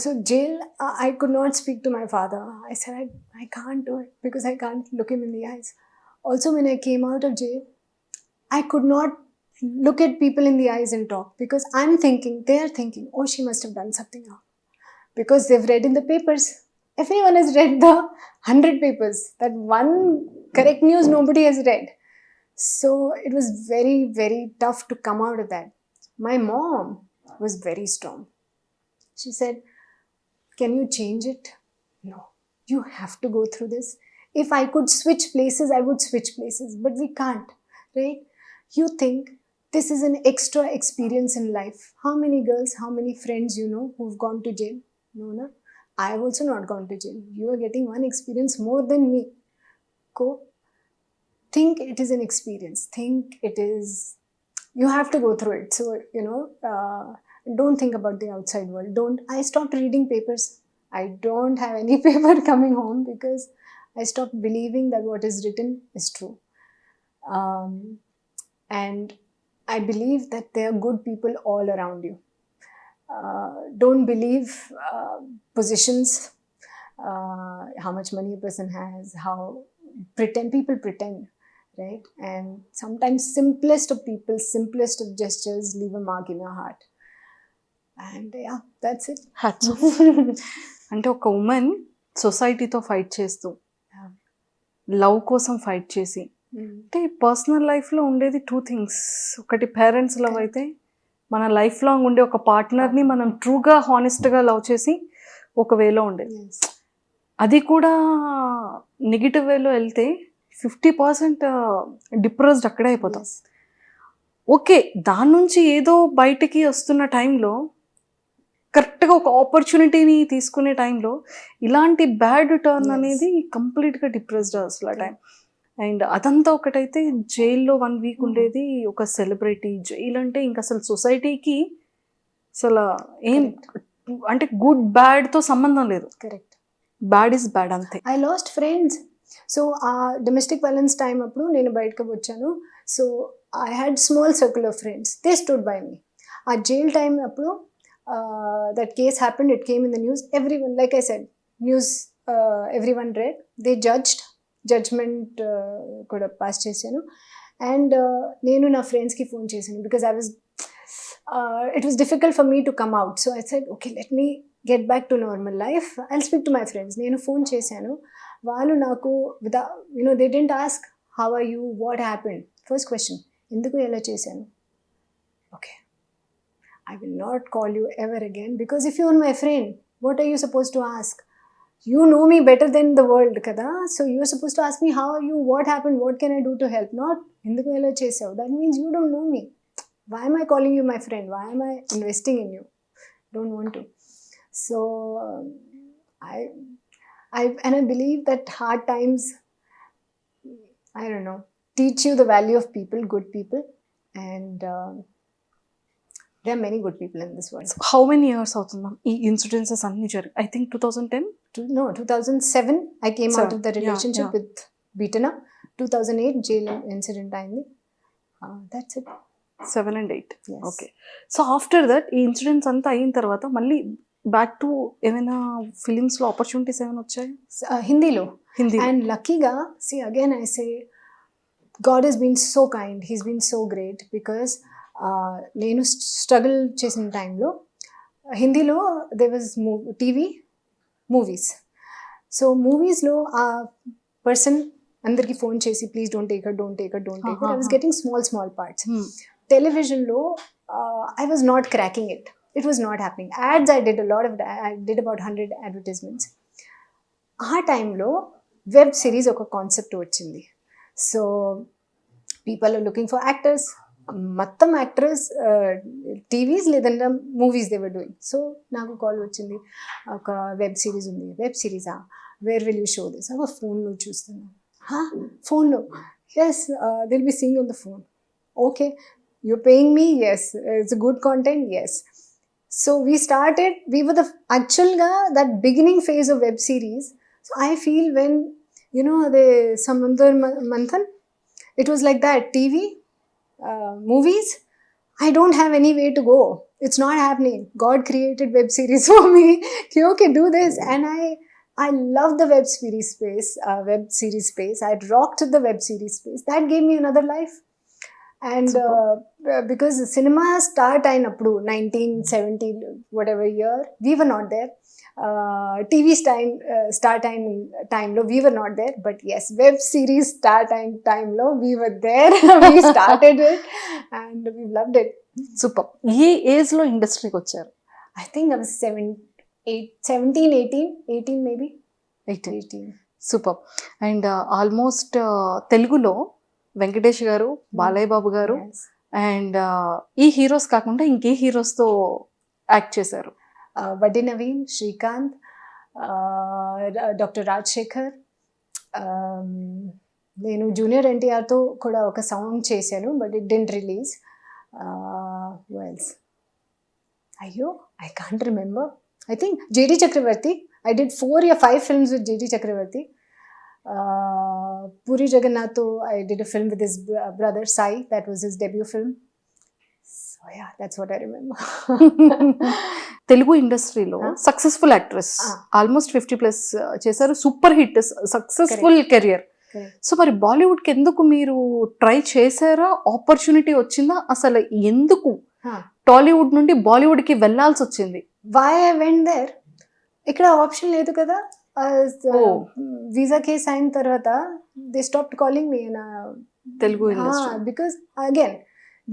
so jail, I could not speak to my father. I said I can't do it because I can't look him in the eyes. Also, when I came out of jail, I could not look at people in the eyes and talk, because I'm thinking, they are thinking, oh, she must have done something wrong, because they've read in the papers. Everyone has read the 100 papers. That one correct news nobody has read. So it was very, very tough to come out of that. My mom was very strong. She said, can you change it? No, you have to go through this. If I could switch places, I would switch places, but we can't, right? You think this is an extra experience in life. How many girls, how many friends you know who've gone to jail? No, no. I have also not gone to jail. You are getting one experience more than me. Go. Think it is an experience. Think it is, you have to go through it. So, you know, don't think about the outside world. I stopped reading papers. I don't have any paper coming home, because I stopped believing that what is written is true. And I believe that there are good people all around you. Don't believe positions, how much money a person has, how people pretend, right? And sometimes simplest of people, simplest of gestures leave a mark in your heart. And yeah, that's it. Hats off. అంటే ఒక women సొసైటీతో fight చేస్తూ, love కోసం fight చేసి, అంటే personal లైఫ్లో ఉండేది 2 things. ఒకటి parents love అయితే, మన లైఫ్ లాంగ్ ఉండే ఒక పార్ట్నర్ని మనం ట్రూగా హానెస్ట్గా లవ్ చేసి ఒక వేలో ఉండేది. Yes. అది కూడా నెగిటివ్ వేలో వెళ్తే 50% డిప్రెస్డ్ అక్కడే అయిపోతాం. Yes. ఓకే, దాని నుంచి ఏదో బయటికి వస్తున్న టైంలో, కరెక్ట్గా ఒక ఆపర్చునిటీని తీసుకునే టైంలో ఇలాంటి బ్యాడ్ టర్న్ Yes. అనేది కంప్లీట్గా డిప్రెస్డ్ అసలు ఆ టైం. అండ్ అదంతా ఒకటైతే జైల్లో 1 వీక్ ఉండేది ఒక సెలబ్రిటీ. జైల్ అంటే ఇంకా అసలు సొసైటీకి అసలు ఏం అంటే గుడ్ బ్యాడ్తో సంబంధం లేదు. Correct. బ్యాడ్ ఈజ్ బ్యాడ్ అంతే. I lost friends. So domestic violence time appudu nenu bayatiki vachanu. So I had small circle of friends. They stood by me. Jail time appudu that case happened. It came in the news. Everyone, like I said, news everyone read. They judgment kuda pass chesanu. And nenu na friends ki phone chesanu, because I was it was difficult for me to come out. So I said, okay, let me get back to normal life, I'll speak to my friends. నేను phone చేశాను, వాళ్ళు నాకు they didn't ask how are you, what happened. First question, ఎందుకు ఎలా చేశాను? Okay, I will not call you ever again, because if you are my friend, what are you supposed to ask? You know me better than the world, kada? So you are supposed to ask me, how are you, what happened, what can I do to help? Not, enduku ela chesavu. That means you don't know me. Why am I calling you my friend? Why am I investing in you? Don't want to. So I believe that hard times, I don't know, teach you the value of people, good people, and there are many good people in this world. How many years అవుతుంది ma'am ఈ incidences అన్ని జరిగి? I think 2010. No, 2007 I came out of the Yeah, relationship yeah. with Beatana. 2008 jail incident అయింది. That's it. 7 and 8. Yes. Okay. So after that ఈ incidents అంతా అయిన తర్వాత మళ్ళీ బ్యాక్ టు ఏమైనా ఫిలిమ్స్లో ఆపర్చునిటీస్ ఏమైనా వచ్చాయి హిందీలో. Hindi? And luckyగా, see again I say, God has been so kind, he's been so great, because నేను స్ట్రగుల్ చేసిన టైంలో హిందీలో there was TV movies. So మూవీస్లో ఆ పర్సన్ అందరికి ఫోన్ చేసి please don't take it, don't take it, don't take it. I was getting small parts. టెలివిజన్లో I was not cracking it. It was not happening. Ads I did about 100 advertisements. ఆ టైంలో web series ఒక concept వచ్చింది. So people are looking for actors, మొత్తం actors TVs లేదంటే movies they were doing. So నాకు call వచ్చింది, ఒక web series ఉంది. వెబ్ సిరీసా, where will you show this? ఒక ఫోన్లో చూస్తున్నాను. ఫోన్లో? Yes, it'll be seeing on the phone. Okay, you're paying me? Yes. It's a good content? Yes. So we were the actual that beginning phase of web series. So I feel when, the Samundar Manthan, it was like that. TV, movies, I don't have any way to go. It's not happening. God created web series for me. Okay, do this. And I love the web series space. I rocked the web series space. That gave me another life. And because cinema start అయినప్పుడు 1970 whatever year, we were not there. TV start time lo we were not there, but yes, web series start time lo we were there. We started it and we loved it. Super. ఏ ఏజ్లో ఇండస్ట్రీకి వచ్చారు? I think I was 17, 18 maybe. 18. Super. And almost తెలుగులో వెంకటేష్ గారు, బాలయ్య బాబు గారు, Yes. And ఈ heroes కాకుండా ఇంకే హీరోస్తో యాక్ట్ చేశారు? వడ్డీ నవీన్, శ్రీకాంత్, డాక్టర్ రాజశేఖర్. నేను జూనియర్ ఎన్టీఆర్తో కూడా ఒక సాంగ్ చేశాను, but it didn't release. Well, అయ్యో, I can't remember. I think JD Chakravarthy. I did 4 or 5 films with J.D. Chakravarti. Puri Jagannath, I did a film with his brother Sai. That was his debut film. So yeah, that's what I remember. Telugu ఇండస్ట్రీలో successful actress, almost 50+ చేశారు, super hit, successful career. So మరి బాలీవుడ్కి ఎందుకు మీరు try చేశారా? Opportunity వచ్చిందా? అసలు ఎందుకు టాలీవుడ్ నుండి బాలీవుడ్కి వెళ్ళాల్సి వచ్చింది? Why I went there? ఇక్కడ ఆప్షన్ లేదు కదా. వీసా కేస్ అయిన తర్వాత they stop calling me Telugu industry, because again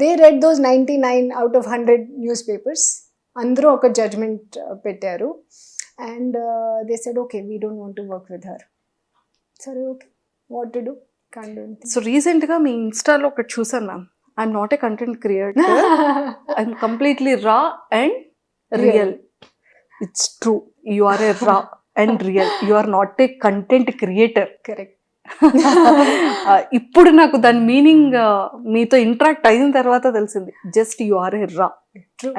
they read those 99 out of 100 newspapers. అందరూ ఒక జడ్జ్మెంట్ పెట్టారు and they said okay, we don't want to work with her. సరే, okay, what to do, can't do anything. So రీసెంట్గా మీ ఇన్స్టాలో ఒకటి చూసాను ma'am. I'm not a content creator, I'm completely raw and real. It's true, you are a raw and real, you are not a content creator. Correct. ఇప్పుడు నాకు దాని meaning మీతో interact అయిన తర్వాత తెలిసింది. Just you are a raw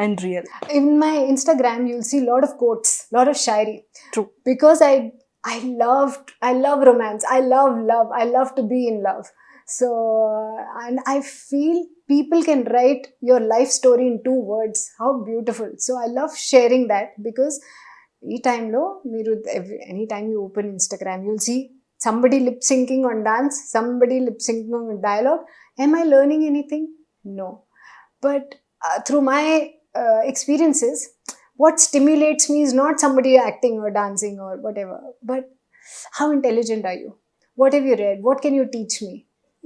and real. In my Instagram, you'll see a lot of quotes, lot of shairi. True. Because I love romance. I love to be in love. So, and I feel people can write your life story in 2 words. How beautiful. So I love sharing that, because ee time lo meeru anytime you open Instagram, you'll see somebody lip syncing on dance, somebody lip syncing on dialogue. Am I learning anything? No. But through my experiences, what stimulates me is not somebody acting or dancing or whatever, but how intelligent are you? What have you read? What can you teach me?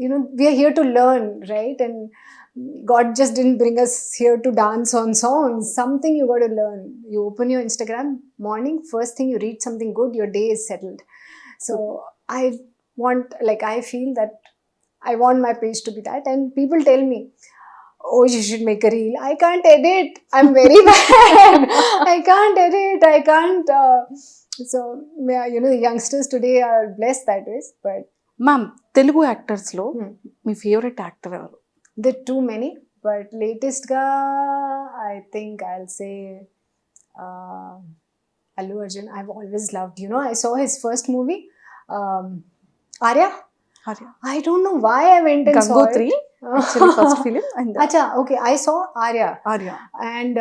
You know, we are here to learn, right? And God just didn't bring us here to dance on songs. Something you got to learn. You open your Instagram morning, first thing you read something good, your day is settled. So I feel that I want my page to be that. And people tell me, oh, you should make a reel. I can't edit. I'm very bad. I can't edit. I can't. So, yeah, you know, the youngsters today are blessed that way. But ma'am Telugu యాక్టర్స్లో మీ favourite actor ఎవరు? there are too many. But latest ga, I think I'll say Allu Arjun. I've always loved. You know, I saw his first movie, Arya. Arya. I don't know why I went and saw it. Gangotri actually first film and Acha, okay. I saw Arya. Arya. And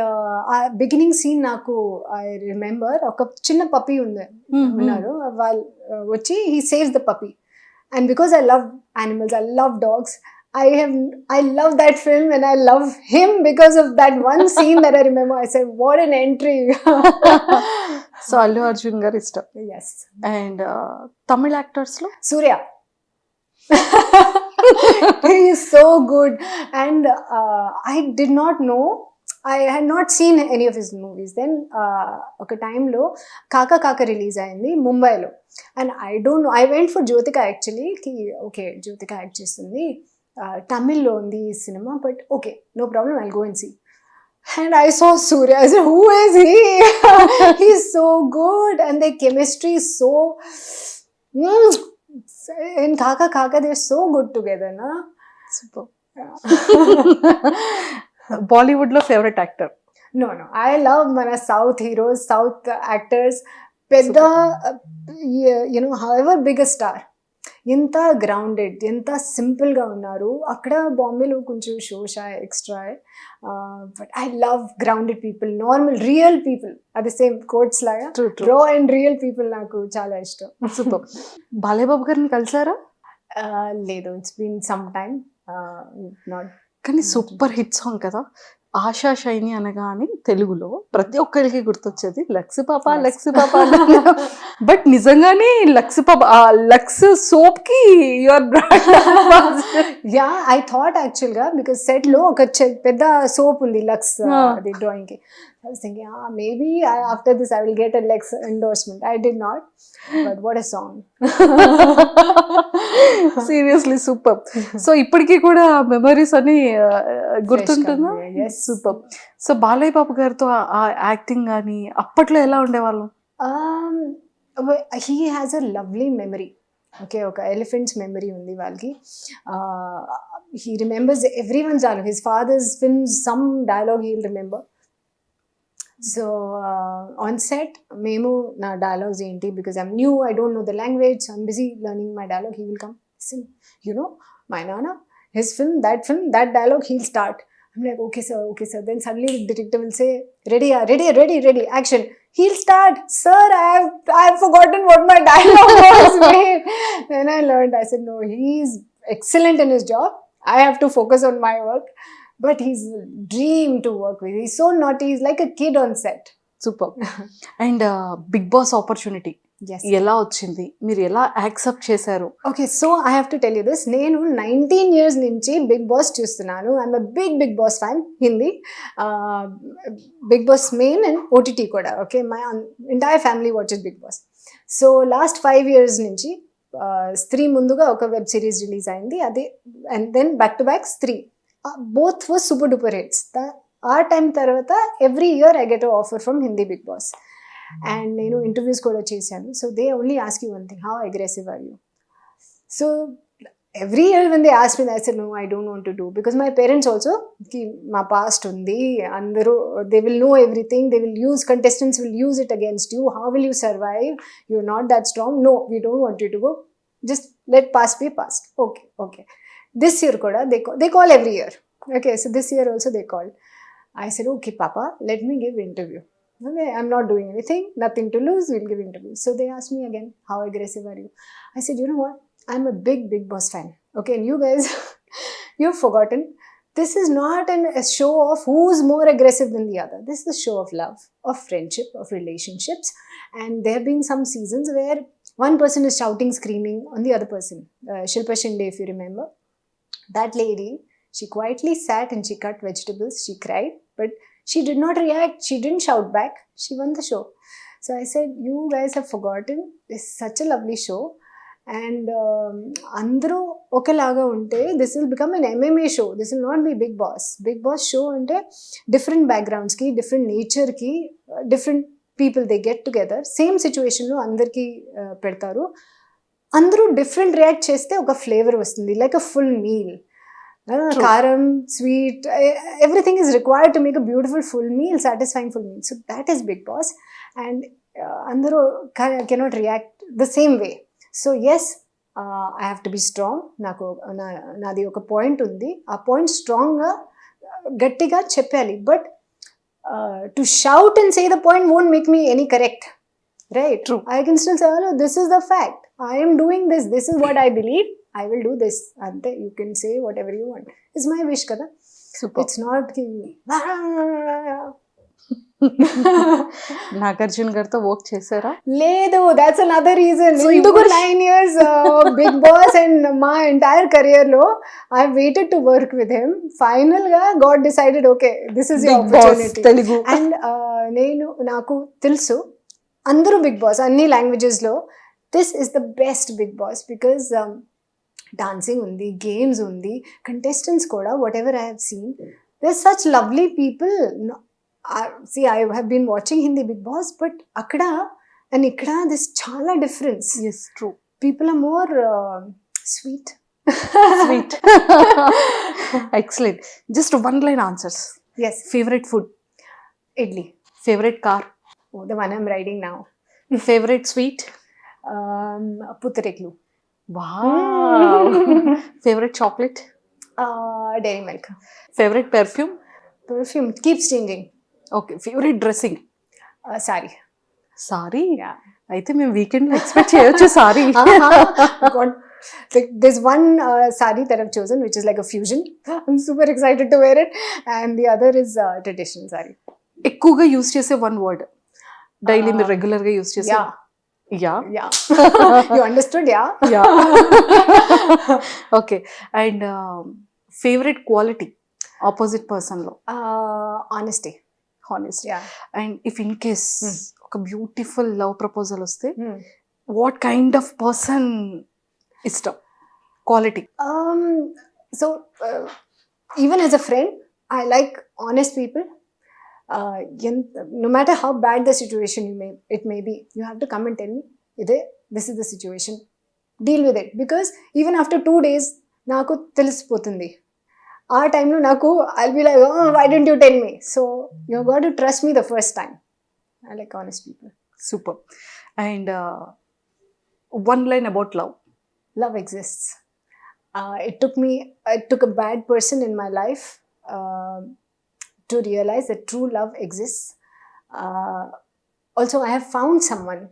ఆ beginning scene నాకు I remember, ఒక చిన్న puppy ఉన్నారు, వాళ్ళు వచ్చి he saves the puppy. And because I love animals, I love dogs, I love that film, and I love him because of that one scene that I remember. I said, what an entry. So Allu Arjun garu ఇష్టం. Yes. And Tamil యాక్టర్స్లో Surya. He is so good. And I did not know, I had not seen any of his movies. Then ఒక టైంలో కాకా కాక release అయింది ముంబైలో. And I don't know, I went for Jyotika actually, కి okay Jyotika act చేస్తుంది, తమిళ్లో ఉంది ఈ సినిమా, but okay no problem, I'll go and see. And I saw Surya. I said, who is he? He's so good. And their chemistry is so... in Kaka Kaka, they're so good together, na? Super. బాలీవుడ్లో favourite actor? No. I love mana South heroes, South actors. Pedda, you know, however big a star, ఎంత grounded, ఎంత సింపుల్గా ఉన్నారు. అక్కడ బాంబేలో కొంచెం షోషా extra, but I love grounded people, normal real people. అది సేమ్ కోట్స్ లాగా రా అండ్ రియల్ పీపుల్ నాకు చాలా ఇష్టం. సూపర్. బాలయ్య బాబు గారిని కలిసారా? లేదు, it's been some time. Not. కానీ సూపర్ హిట్ సాంగ్ కదా ఆశా షైని అనగానే తెలుగులో ప్రతి ఒక్కరికి గుర్తొచ్చేది లక్స్ పాప లక్స్ పాప. బట్ నిజంగానే లక్స్ పాప, లక్స్ సోప్ కి your brand. Yeah, I thought యాక్చువల్గా బికాస్ సెట్ లో ఒక పెద్ద సోప్ ఉంది లక్స్, అది డ్రాయింగ్ కి. I was thinking, maybe after this I will get a Lex endorsement. I did not, but what a song. Seriously super. So ఇప్పటికీ కూడా memories అని గుర్తుంటుందా? సూపర్. సో బాలయ్య బాబు గారితో ఆ యాక్టింగ్ కానీ అప్పట్లో ఎలా ఉండేవాళ్ళు? He has a lovely memory. Okay, ఒక ఎలిఫెంట్స్ మెమరీ ఉంది వాళ్ళకి. He remembers everyone's dialogue. His father's films, some dialogue he'll remember. So on set, memo na dialogues enti, because I'm new, I don't know the language, so I'm busy learning my dialogue. He will come, listen, you know, my nana, his film, that dialogue, he'll start. I'm like, okay sir. Then suddenly the detective will say, ready, action. He'll start, sir, I've forgotten what my dialogue was. Then I learned. I said, no, he's excellent in his job. I have to focus on my work. But he's a dream to work with. He's so naughty. He's like a kid on set. Super. And Bigg Boss opportunity ఎలా వచ్చింది, మీరు ఎలా accept చేశారు? Okay, so I have to tell you this. నేను 19 years నుంచి Bigg Boss చూస్తున్నాను. I'm a Bigg Boss fan. Hindi Bigg Boss main and OTT కూడా. Okay, my entire family watches Bigg Boss. So last 5 years నుంచి స్త్రీ ముందుగా ఒక web series release అయింది, అది. And then back to back Stree. Both were super duper hits. Our time tarvata every year I get an offer from Hindi Big Boss, and you know interviews kuda chesanu. So they only ask you one thing: how aggressive are you? So every year when they ask me, I said no, I don't want to do, because my parents also ki ma past undi, andaru they will know everything. They will use, contestants will use it against you. How will you survive? You're not that strong. No, we don't want you to go. Just let past be past. Okay. This year kuda they call every year. Okay, so this year also they called. I said, okay papa, let me give interview. Okay, I'm not doing anything, nothing to lose, we'll give interview. So they asked me again, how aggressive are you? I said, you know what, I'm a big boss fan. Okay, and you guys, you've forgotten this is not a show of who's more aggressive than the other. This is a show of love, of friendship, of relationships. And there have been some seasons where one person is shouting, screaming on the other person. Shilpa Shinde, if you remember. That lady, she quietly sat and she cut vegetables. She cried, but she did not react. She didn't shout back. She won the show. So I said, you guys have forgotten. This is such a lovely show. And అందరూ ఒకలాగా ఉంటే this will become an MMA show. This will not be Bigg Boss. Bigg Boss show అంటే different బ్యాక్గ్రౌండ్స్కి, different నేచర్కి, different people they get together. Same సిచ్యువేషన్లో అందరికీ పెడతారు. అందరూ డిఫరెంట్ రియాక్ట్ చేస్తే ఒక ఫ్లేవర్ వస్తుంది, లైక్ అ ఫుల్ మీల్. కారం, sweet, everything is required to make a beautiful full meal, satisfying full meal. So that is Bigg Boss. And అందరూ cannot react the same way. So yes, I have to be strong. నాది ఒక point ఉంది, ఆ point స్ట్రాంగ్గా గట్టిగా చెప్పాలి. But to shout and say the point won't make me any correct, right? True. I can still say, oh, this is the fact. I am doing this. This is what I believe. I will do this. Ante, you can say whatever you want. It's my wish, kada. Super. It's not. Nagarjuna గారితో work చేశారా? లేదు, that's another reason. So you ఇందుకు wish- 9 years Big Boss and my entire career లో I waited to work with him. Final గా God decided, okay, this is your Big Boss opportunity. Telugu. And నాకు తెలుసు అందరూ Bigg Boss అన్ని లాంగ్వేజెస్లో this is the best Bigg Boss because dancing ఉంది, games ఉంది, contestants కూడా whatever I have seen there such lovely people. See I have been watching Hindi Bigg Boss, but అక్కడ అండ్ ఇక్కడ దిస్ చాలా difference. Yes, true. People are more sweet. Sweet. Excellent. Just one line answers. ఎస్, Favorite food? Idli. Favorite car? The one I'm riding now. Favorite sweet? Pootharekulu. Wow. Favorite chocolate? Dairy Milk. Favorite perfume? Perfume keeps changing. Okay. Favorite dressing? Saree. Sorry. Yeah. అయితే మేము weekend expect చేయొచ్చు sorry. God. There's one saree that I've chosen which is like a fusion. I'm super excited to wear it. And the other is traditional saree. ఎక్కువగా use చేసే one word daily మీరు regular గా use చేసే? Yeah. Yeah. Yeah. You understood? Yeah. Yeah. Okay. And favourite quality opposite person లో? Honesty. Honest. Yeah. And if in case ఒక beautiful love proposal వస్తే Hmm. What kind of person ఇష్టం? Quality. So even as a friend, I like honest people. No matter how bad the situation it may be, you have to come and tell me, this is the situation, deal with it. Because even after 2 days, నాకు తెలిసిపోతుంది. ఆ టైంలో నాకు I'll be like, oh, why didn't you tell me? So you got to trust me the first time. I like honest people. Super. And one line about love? Love exists. It took a bad person in my life to realize that true love exists. Also, I have found someone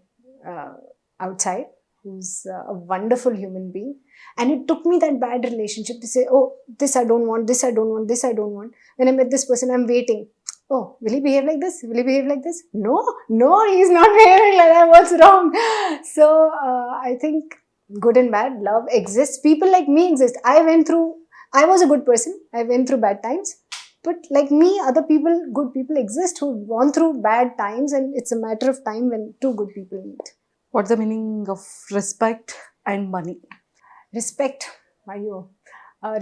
outside who's a wonderful human being. And it took me that bad relationship to say, oh, this I don't want, this I don't want, this I don't want. When I met this person, I'm waiting. Oh, will he behave like this? Will he behave like this? No, he's not behaving like that. What's wrong? So, I think good and bad, love exists. People like me exist. I was a good person. I went through bad times. But like me, other people, good people exist who've gone through bad times, and it's a matter of time when two good people meet. What's the meaning of respect and money? Respect.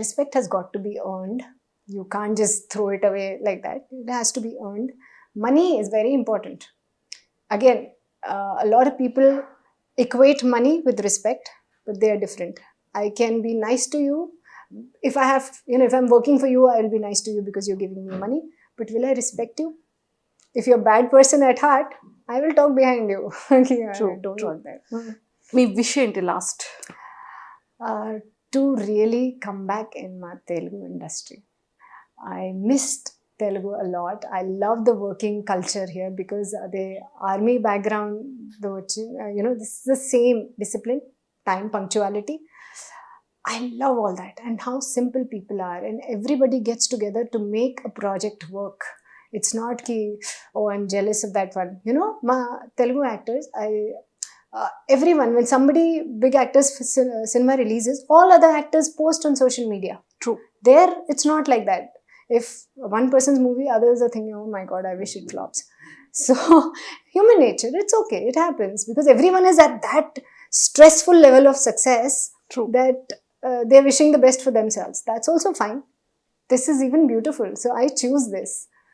Respect has got to be earned. You can't just throw it away like that. It has to be earned. Money is very important. Again, a lot of people equate money with respect, but they are different. I can be nice to you. If if I'm working for you, I will be nice to you because you're giving me money. But will I respect you? If you're a bad person at heart, I will talk behind you. True, Don't true. want that. Me wish ఏంటి last? To really come back in my Telugu industry. I missed Telugu a lot. I love the working culture here because the army background, this is the same discipline, time, punctuality. I love all that, and how simple people are, and everybody gets together to make a project work. It's not ki, oh, I'm jealous of that one. You know, ma Telugu actors, everyone, when somebody big actors cinema releases, all other actors post on social media. True. There, it's not like that. If one person's movie, others are thinking, oh my god, I wish it flops. So human nature, it's okay, it happens, because everyone is at that stressful level of success. True. That they're wishing the best for themselves. That's also fine. This is even beautiful. So I choose this.